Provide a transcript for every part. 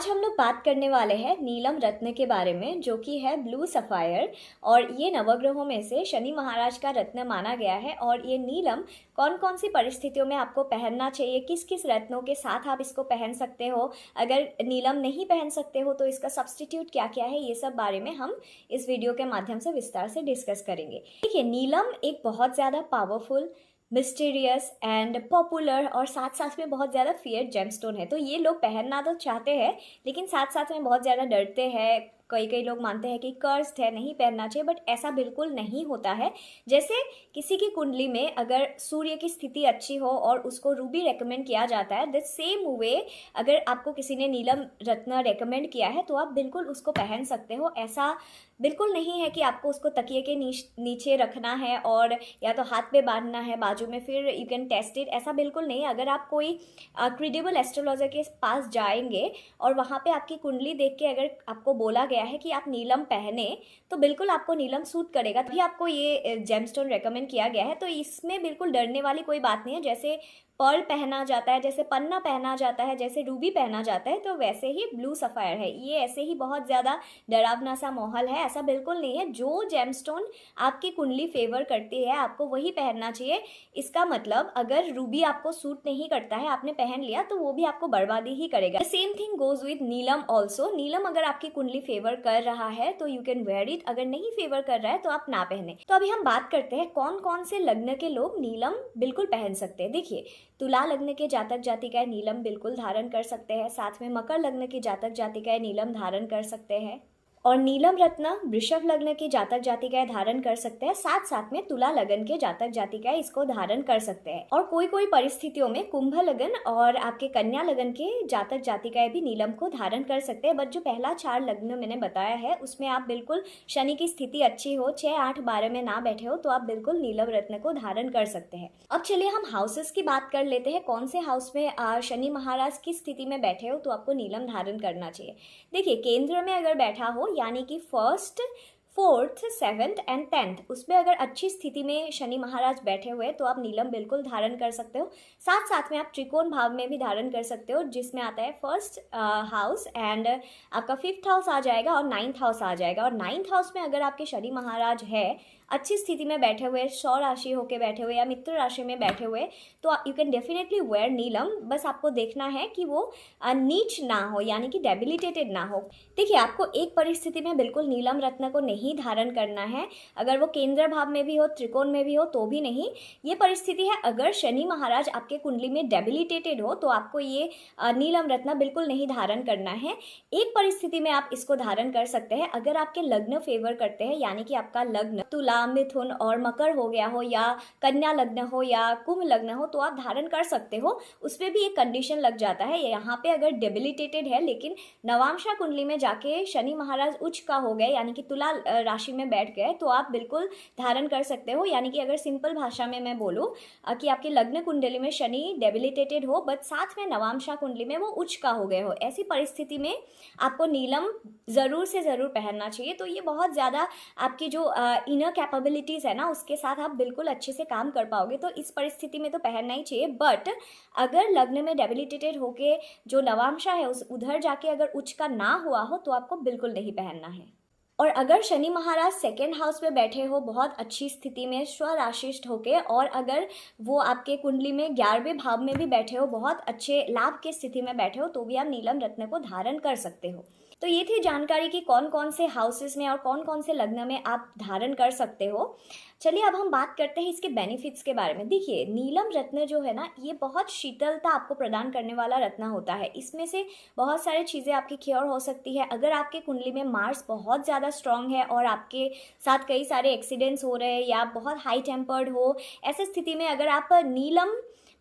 आज हम लोग बात करने वाले हैं नीलम रत्न के बारे में, जो कि है ब्लू सफायर। और ये नवग्रहों में से शनि महाराज का रत्न माना गया है। और ये नीलम कौन कौन सी परिस्थितियों में आपको पहनना चाहिए, किस किस रत्नों के साथ आप इसको पहन सकते हो, अगर नीलम नहीं पहन सकते हो तो इसका सब्स्टिट्यूट क्या क्या है, ये सब बारे में हम इस वीडियो के माध्यम से विस्तार से डिस्कस करेंगे। देखिए, नीलम एक बहुत ज़्यादा पावरफुल, मिस्टीरियस एंड पॉपुलर और साथ साथ में बहुत ज़्यादा फियर्ड जेमस्टोन है। तो ये लोग पहनना तो चाहते हैं, लेकिन साथ साथ में बहुत ज़्यादा डरते हैं। कई कई लोग मानते हैं कि कर्स्ड है, नहीं पहनना चाहिए, बट ऐसा बिल्कुल नहीं होता है। जैसे किसी की कुंडली में अगर सूर्य की स्थिति अच्छी हो और उसको रूबी रेकमेंड किया जाता है, द सेम वे अगर आपको किसी ने नीलम रत्न रेकमेंड किया है तो आप बिल्कुल उसको पहन सकते हो। ऐसा बिल्कुल नहीं है कि आपको उसको तकिए के नीचे रखना है और या तो हाथ पे बांधना है बाजू में, फिर यू कैन टेस्ट इट। ऐसा बिल्कुल नहीं है। अगर आप कोई क्रेडिबल एस्ट्रोलॉजर के पास जाएंगे और वहाँ पे आपकी कुंडली देख के अगर आपको बोला गया है कि आप नीलम पहने, तो बिल्कुल आपको नीलम सूट करेगा, तभी आपको ये जेमस्टोन रेकमेंड किया गया है। तो इसमें बिल्कुल डरने वाली कोई बात नहीं है। जैसे पर्ल पहना जाता है, जैसे पन्ना पहना जाता है, जैसे रूबी पहना जाता है, तो वैसे ही ब्लू सफायर है। ये ऐसे ही बहुत ज़्यादा डरावना सा माहौल है, ऐसा बिल्कुल नहीं है। जो जेमस्टोन आपकी कुंडली फेवर करती है आपको वही पहनना चाहिए। इसका मतलब अगर रूबी आपको सूट नहीं करता है, आपने पहन लिया, तो वो भी आपको बर्बादी ही करेगा। Same thing goes with neelam also. नीलम अगर आपकी कुंडली फेवर कर रहा है तो यू कैन वेयर इट, अगर नहीं फेवर कर रहा है तो आप ना पहने। तो अभी हम बात करते हैं कौन कौन से लग्न के लोग नीलम बिल्कुल पहन सकते हैं। देखिए, तुला लग्न के जातक जातिकाएं नीलम बिल्कुल धारण कर सकते हैं। साथ में मकर लग्न के जातक जातिकाएं नीलम धारण कर सकते हैं। और नीलम रत्न वृषभ लग्न के जातक जातिकाएं धारण कर सकते हैं। साथ साथ में तुला लग्न के जातक जातिकाएं इसको धारण कर सकते हैं। और कोई कोई परिस्थितियों में कुंभ लग्न और आपके कन्या लग्न के जातक जातिकाएं भी नीलम को धारण कर सकते हैं। बट जो पहला 4 लग्न मैंने बताया है उसमें आप बिल्कुल, शनि की स्थिति अच्छी हो, 6, 8, 12 में ना बैठे हो, तो आप बिल्कुल नीलम रत्न को धारण कर सकते हैं। अब चलिए हम हाउसेस की बात कर लेते हैं। कौन से हाउस में शनि महाराज की स्थिति में बैठे हो तो आपको नीलम धारण करना चाहिए। देखिए, केंद्र में अगर बैठा हो, यानी कि 1st, 4th, 7th and 10th, उसमें अगर अच्छी स्थिति में शनि महाराज बैठे हुए तो आप नीलम बिल्कुल धारण कर सकते हो। साथ साथ में आप त्रिकोण भाव में भी धारण कर सकते हो, जिसमें आता है 1st हाउस एंड आपका 5th हाउस आ जाएगा और 9th हाउस आ जाएगा। और 9th हाउस में अगर आपके शनि महाराज है अच्छी स्थिति में बैठे हुए, सौ राशि होके बैठे हुए या मित्र राशि में बैठे हुए, तो यू कैन डेफिनेटली वेयर नीलम। बस आपको देखना है कि वो नीच ना हो, यानी कि डेबिलिटेटेड ना हो। देखिए, आपको एक परिस्थिति में बिल्कुल नीलम रत्न को नहीं धारण करना है। अगर वो केंद्र भाव में भी हो, त्रिकोण में भी हो, तो भी नहीं। ये परिस्थिति है अगर शनि महाराज आपके कुंडली में डेबिलिटेटेड हो, तो आपको ये नीलम रत्न बिल्कुल नहीं धारण करना है। एक परिस्थिति में आप इसको धारण कर सकते हैं, अगर आपके लग्न फेवर करते हैं, यानी कि आपका लग्न तुला, मिथुन और मकर हो गया हो, या कन्या लग्न हो या कुंभ लग्न हो, तो आप धारण कर सकते हो। उसमें भी एक कंडीशन लग जाता है। यहाँ पे अगर डेबिलिटेटेड है लेकिन नवांशा कुंडली में जाके शनि महाराज उच्च का हो गए, यानी कि तुला राशि में बैठ गए, तो आप बिल्कुल धारण कर सकते हो। यानी कि अगर सिंपल भाषा में मैं बोलूँ कि आपकी लग्न कुंडली में शनि डेबिलिटेटेड हो बट साथ में नवांशा कुंडली में वो उच्च का हो गए हो, ऐसी परिस्थिति में आपको नीलम ज़रूर से ज़रूर पहनना चाहिए। तो ये बहुत ज़्यादा आपकी जो इनर कैपेबिलिटीज़ है ना, उसके साथ आप बिल्कुल अच्छे से काम कर पाओगे। तो इस परिस्थिति में तो पहनना ही चाहिए। बट अगर लग्न में डेबिलिटेटेड होके जो नवांशा है उस उधर जाके अगर उच्च का ना हुआ हो, तो आपको बिल्कुल नहीं पहनना है। और अगर शनि महाराज 2nd हाउस में बैठे हो बहुत अच्छी स्थिति में स्वराशिष्ट होके, और अगर वो आपके कुंडली में 11वें भाव में भी बैठे हो, बहुत अच्छे लाभ की स्थिति में बैठे हो, तो भी आप नीलम रत्न को धारण कर सकते हो। तो ये थी जानकारी कि कौन कौन से हाउसेस में और कौन कौन से लग्न में आप धारण कर सकते हो। चलिए अब हम बात करते हैं इसके बेनिफिट्स के बारे में। देखिए, नीलम रत्न जो है ना, ये बहुत शीतलता आपको प्रदान करने वाला रत्न होता है। इसमें से बहुत सारी चीज़ें आपकी क्योर हो सकती है। अगर आपके कुंडली में मार्स बहुत ज़्यादा स्ट्रांग है और आपके साथ कई सारे एक्सीडेंट्स हो रहे हैं या बहुत हाई टेम्पर्ड हो, ऐसी स्थिति में अगर आप नीलम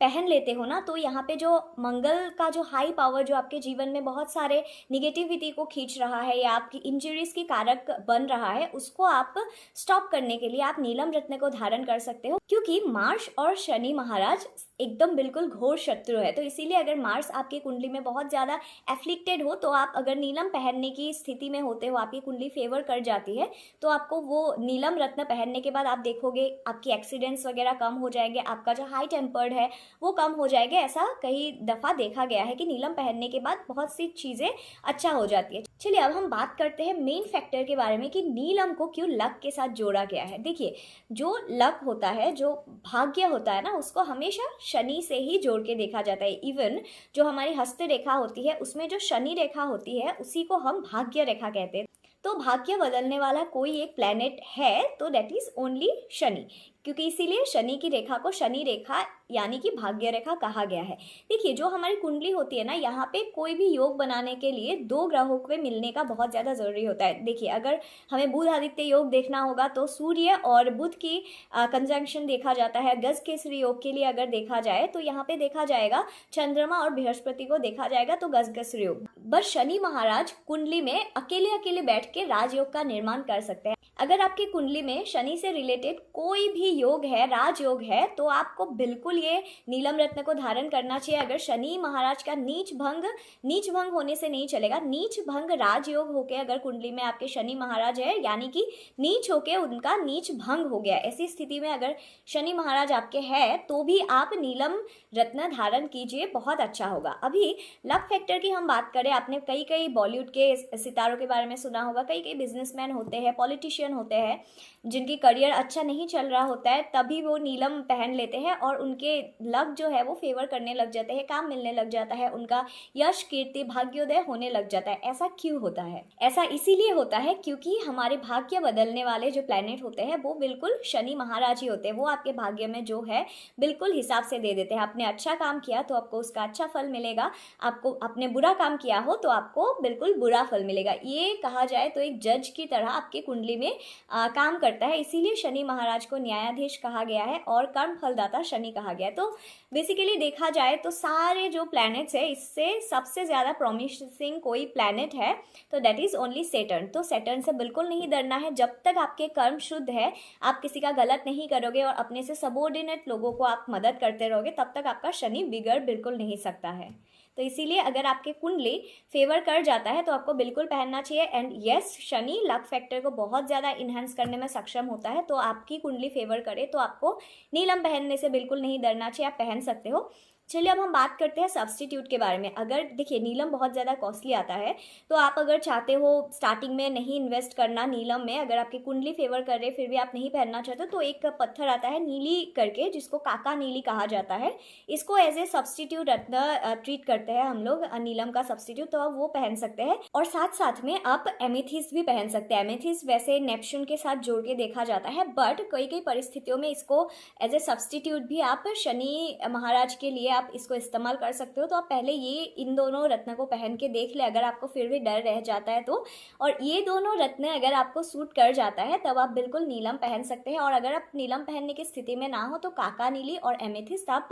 पहन लेते हो ना, तो यहाँ पे जो मंगल का जो हाई पावर जो आपके जीवन में बहुत सारे निगेटिविटी को खींच रहा है या आपकी इंजरीज की कारक बन रहा है, उसको आप स्टॉप करने के लिए आप नीलम रत्न को धारण कर सकते हो। क्योंकि मार्स और शनि महाराज एकदम बिल्कुल घोर शत्रु है, तो इसीलिए अगर मार्स आपकी कुंडली में बहुत ज़्यादा एफ्लिक्टेड हो, तो आप अगर नीलम पहनने की स्थिति में होते हो, आपकी कुंडली फेवर कर जाती है, तो आपको वो नीलम रत्न पहनने के बाद आप देखोगे आपकी एक्सीडेंट्स वगैरह कम हो जाएंगे। आपका जो हाई टेम्पर्ड है वो कम हो जाएगा। ऐसा कई दफ़ा देखा गया है कि नीलम पहनने के बाद बहुत सी चीज़ें अच्छा हो जाती है। चलिए अब हम बात करते हैं मेन फैक्टर के बारे में कि नीलम को क्यों लक के साथ जोड़ा गया है। देखिए, जो लक होता है, जो भाग्य होता है ना, उसको हमेशा शनि से ही जोड़ के देखा जाता है। इवन जो हमारी हस्त रेखा होती है उसमें जो शनि रेखा होती है उसी को हम भाग्य रेखा कहते हैं। तो भाग्य बदलने वाला कोई एक प्लेनेट है तो दैट इज ओनली शनि, क्योंकि इसीलिए शनि की रेखा को शनि रेखा यानी कि भाग्य रेखा कहा गया है। देखिए, जो हमारी कुंडली होती है ना, यहाँ पे कोई भी योग बनाने के लिए दो ग्रहों के मिलने का बहुत ज़्यादा ज़रूरी होता है। देखिए, अगर हमें बुध आदित्य योग देखना होगा तो सूर्य और बुध की कंजंक्शन देखा जाता है। गज केसरी योग के लिए अगर देखा जाए तो यहाँ पे देखा जाएगा चंद्रमा और बृहस्पति को देखा जाएगा, तो गज केसरी योग। बस शनि महाराज कुंडली में अकेले अकेले बैठ के राजयोग का निर्माण कर सकते हैं। अगर आपकी कुंडली में शनि से रिलेटेड कोई भी योग है, राजयोग है, तो आपको बिल्कुल ये नीलम रत्न को धारण करना चाहिए। अगर शनि महाराज का नीच भंग होने से नहीं चलेगा। नीच भंग राजयोग होके अगर कुंडली में आपके शनि महाराज है, यानी कि नीच होके उनका नीच भंग हो गया, ऐसी स्थिति में अगर शनि महाराज आपके है तो भी आप नीलम रत्न धारण कीजिए, बहुत अच्छा होगा। अभी लक फैक्टर की हम बात करें, आपने कई बॉलीवुड के सितारों के बारे में सुना होगा। कई बिजनेसमैन होते हैं, पॉलिटिशियन होते हैं, जिनकी करियर अच्छा नहीं चल रहा होता है, तभी वो नीलम पहन लेते हैं और उनके लक जो है वो फेवर करने लग जाते हैं, काम मिलने लग जाता है, उनका यश कीर्ति भाग्योदय होने लग जाता है। ऐसा क्यों होता है? ऐसा इसीलिए होता है क्योंकि हमारे भाग्य बदलने वाले जो प्लैनेट होते हैं वो बिल्कुल शनि महाराज ही होते हैं। वो आपके भाग्य में जो है बिल्कुल हिसाब से दे देते हैं। आपने अच्छा काम किया तो आपको उसका अच्छा फल मिलेगा, आपको आपने बुरा काम किया हो तो आपको बिल्कुल बुरा फल मिलेगा। ये कहा जाए तो एक जज की तरह आपकी कुंडली में काम करता है। इसीलिए शनि महाराज को न्यायाधीश कहा गया है और कर्म फलदाता शनि कहा गया है। तो बेसिकली देखा जाए तो सारे जो प्लैनेट्स है, इससे सबसे ज़्यादा प्रॉमिसिंग कोई प्लैनेट है तो दैट इज़ ओनली सेटर्न। तो सेटर्न से बिल्कुल नहीं डरना है। जब तक आपके कर्म शुद्ध है, आप किसी का गलत नहीं करोगे और अपने से सबॉर्डिनेट लोगों को आप मदद करते रहोगे, तब तक आपका शनि बिगड़ बिल्कुल नहीं सकता है। तो इसीलिए अगर आपके कुंडली फेवर कर जाता है तो आपको बिल्कुल पहनना चाहिए। And yes, Shani luck factor को बहुत ज़्यादा इन्हांस करने में सक्षम होता है। तो आपकी कुंडली फेवर करे तो आपको नीलम पहनने से बिल्कुल नहीं डरना चाहिए, आप पहन सकते हो। चलिए अब हम बात करते हैं सब्स्टिट्यूट के बारे में। अगर देखिए, नीलम बहुत ज़्यादा कॉस्टली आता है, तो आप अगर चाहते हो स्टार्टिंग में नहीं इन्वेस्ट करना नीलम में, अगर आपकी कुंडली फेवर कर रहे फिर भी आप नहीं पहनना चाहते हो, तो एक पत्थर आता है नीली करके, जिसको काका नीली कहा जाता है। इसको एज ए सब्स्टिट्यूट रत्न ट्रीट करते हैं हम लोग, नीलम का सब्स्टिट्यूट, तो आप वो पहन सकते हैं। और साथ साथ में आप एमेथिस्ट भी पहन सकते हैं। एमेथिस्ट वैसे नेपच्यून के साथ जोड़ के देखा जाता है, बट कई परिस्थितियों में इसको एज ए सब्स्टिट्यूट भी आप शनि महाराज के लिए आप इसको इस्तेमाल कर सकते हो। तो आप पहले ये इन दोनों रत्न को पहन के देख ले, अगर आपको फिर भी डर रह जाता है तो। और ये दोनों रत्न अगर आपको सूट कर जाता है तब आप बिल्कुल नीलम पहन सकते हैं। और अगर आप नीलम पहनने की स्थिति में ना हो तो काका नीली और एमेथिस्ट आप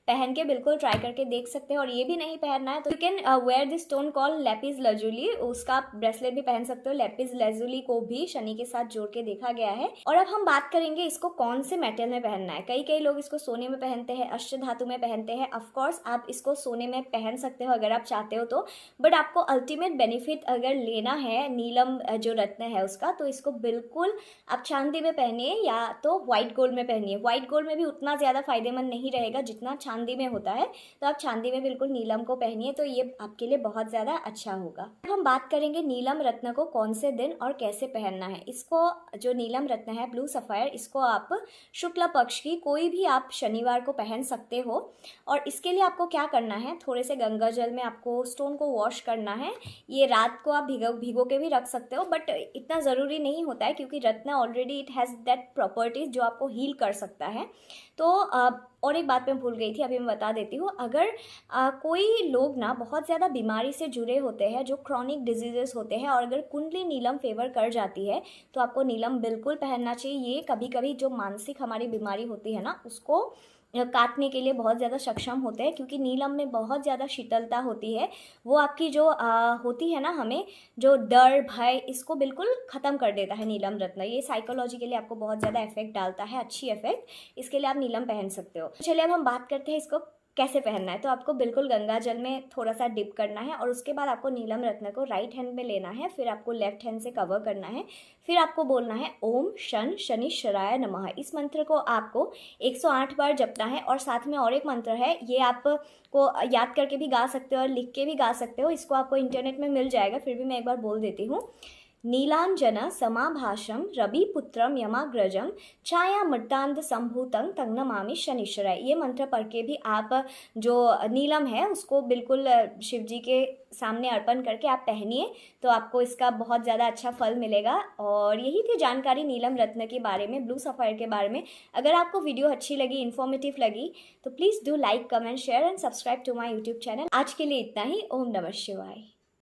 पहन के बिल्कुल ट्राई करके देख सकते हैं। और ये भी नहीं पहनना है तो you can wear this stone call lapis lazuli, उसका आप ब्रेसलेट भी पहन सकते हो। लेपिस लजुली को भी शनि के साथ जोड़ के देखा गया है। और अब हम बात करेंगे इसको कौन से मेटल में पहनना है। कई लोग इसको सोने में पहनते हैं, अष्ट धातु में पहनते हैं। ऑफकोर्स आप इसको सोने में पहन सकते हो अगर आप चाहते हो तो, बट आपको अल्टीमेट बेनिफिट अगर लेना है नीलम जो रत्न है उसका, तो इसको बिल्कुल आप चांदी में पहनिए या तो व्हाइट गोल्ड में पहनिए। व्हाइट गोल्ड में भी उतना ज़्यादा फायदेमंद नहीं रहेगा जितना चांदी में होता है, तो आप चांदी में बिल्कुल नीलम को पहनिए, तो ये आपके लिए बहुत ज़्यादा अच्छा होगा। अब हम बात करेंगे नीलम रत्न को कौन से दिन और कैसे पहनना है। इसको जो नीलम रत्न है ब्लू सफायर, इसको आप शुक्ल पक्ष की कोई भी आप शनिवार को पहन सकते हो। और इसके लिए आपको क्या करना है, थोड़े से गंगा जल में आपको स्टोन को वॉश करना है। ये रात को आप भिगो के भी रख सकते हो, बट इतना ज़रूरी नहीं होता है क्योंकि रत्न already it has that properties जो आपको हील कर सकता है। तो और एक बात मैं भूल गई थी, अभी मैं बता देती हूँ। अगर कोई लोग ना बहुत ज़्यादा बीमारी से जुड़े होते हैं, जो क्रॉनिक डिजीजेस होते हैं, और अगर कुंडली नीलम फेवर कर जाती है तो आपको नीलम बिल्कुल पहनना चाहिए। ये कभी कभी जो मानसिक हमारी बीमारी होती है ना, उसको काटने के लिए बहुत ज़्यादा सक्षम होते हैं, क्योंकि नीलम में बहुत ज़्यादा शीतलता होती है। वो आपकी जो होती है ना, हमें जो डर भय, इसको बिल्कुल ख़त्म कर देता है नीलम रत्न। ये साइकोलॉजी के लिए आपको बहुत ज़्यादा इफेक्ट डालता है, अच्छी इफेक्ट। इसके लिए आप नीलम पहन सकते हो। चलिए अब हम बात करते हैं इसको कैसे पहनना है, तो आपको बिल्कुल गंगा जल में थोड़ा सा डिप करना है और उसके बाद आपको नीलम रत्न को राइट हैंड में लेना है, फिर आपको लेफ्ट हैंड से कवर करना है, फिर आपको बोलना है ओम शन शनिश्चराय नमः। इस मंत्र को आपको 108 बार जपना है। और साथ में और एक मंत्र है, ये आपको याद करके भी गा सकते हो और लिख के भी गा सकते हो, इसको आपको इंटरनेट में मिल जाएगा, फिर भी मैं एक बार बोल देती हूँ। नीलांजन समाभाषम रविपुत्रम यमाग्रजम छाया मृतांत संभूतं तंग नमामि शनिश्चराय। ये मंत्र पढ़ के भी आप जो नीलम है उसको बिल्कुल शिव जी के सामने अर्पण करके आप पहनिए, तो आपको इसका बहुत ज़्यादा अच्छा फल मिलेगा। और यही थी जानकारी नीलम रत्न के बारे में, ब्लू सफ़ायर के बारे में। अगर आपको वीडियो अच्छी लगी, इन्फॉर्मेटिव लगी, तो please do like, comment, share and subscribe to my YouTube channel. आज के लिए इतना ही। ओम नमः शिवाय।